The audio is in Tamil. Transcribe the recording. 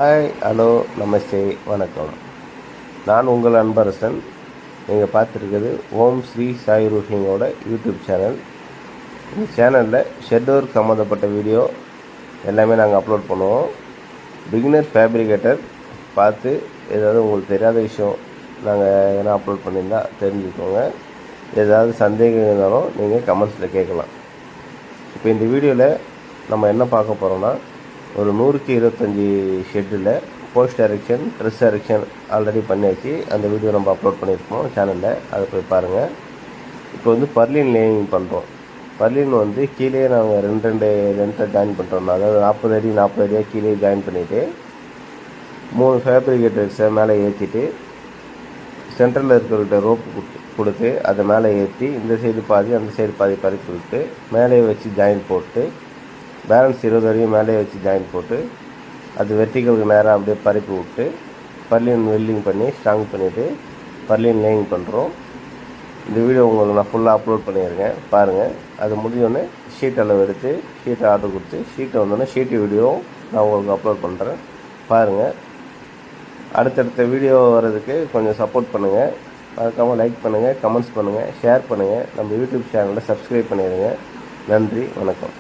ஹாய், ஹலோ, நமஸ்தே, வணக்கம். நான் உங்கள் அன்பரசன். நீங்கள் பார்த்துருக்குது ஓம் ஸ்ரீ சாய் ரூஃபிங்கோட யூடியூப் சேனல். இந்த சேனலில் ஷெட்ஒர்க் சம்மந்தப்பட்ட வீடியோ எல்லாமே நாங்கள் அப்லோட் பண்ணுவோம். பிகினர் ஃபேப்ரிகேட்டர் பார்த்து ஏதாவது உங்களுக்கு தெரியாத விஷயம் நாங்கள் எதனா அப்லோட் பண்ணியிருந்தால் தெரிஞ்சுக்கோங்க. ஏதாவது சந்தேகம் இருந்தாலும் நீங்கள் கமெண்ட்ஸில் கேட்கலாம். இப்போ இந்த வீடியோவில் நம்ம என்ன பார்க்க போகிறோம்னா, ஒரு 100க்கு 25 shuttle post direction, dress direction already பண்ணியாச்சு. அந்த வீடியோ நம்ம அப்லோட் பண்ணியிருக்கோம் சேனலில், அதை போய் பாருங்கள். இப்போ வந்து பர்லின் லேயிங் பண்ணுறோம். பர்லின் வந்து கீழே நாங்கள் ரெண்டு லென்த்தை ஜாயின் பண்ணுறோம். அதாவது 40 அடி 40 அடியாக கீழே ஜாயின் பண்ணிவிட்டு 3 ஃபேப்ரிகேட்டர்ஸை மேலே ஏற்றிட்டு சென்டரில் இருக்கிற ரோப்பு கொடுத்து அதை மேலே ஏற்றி இந்த சைடு பாதி அந்த சைடு பாதி பறித்து விட்டு மேலே வச்சு ஜாயின் போட்டு பேலன்ஸ் 20 வரையும் மேலே வச்சு ஜாயின் போட்டு அது வெர்டிகலுக்கு நேராக அப்படியே பறிப்பு விட்டு பர்லின் வெல்டிங் பண்ணி ஸ்ட்ராங் பண்ணிவிட்டு பர்லின் லேயிங் பண்ணுறோம். இந்த வீடியோ உங்களுக்கு நான் ஃபுல்லாக அப்லோட் பண்ணியிருக்கேன், பாருங்கள். அது முடிஞ்சோடனே ஷீட் அளவு எடுத்து ஷீட்டை ஆர்டர் கொடுத்து ஷீட்டை வந்தோடனே ஷீட்டு வீடியோ நான் உங்களுக்கு அப்லோட் பண்ணுறேன், பாருங்கள். அடுத்தடுத்த வீடியோ வர்றதுக்கு கொஞ்சம் சப்போர்ட் பண்ணுங்கள். மறக்காமல் லைக் பண்ணுங்கள், கமெண்ட்ஸ் பண்ணுங்கள், ஷேர் பண்ணுங்கள். நம்ம யூடியூப் சேனலை சப்ஸ்கிரைப் பண்ணிடுங்க. நன்றி, வணக்கம்.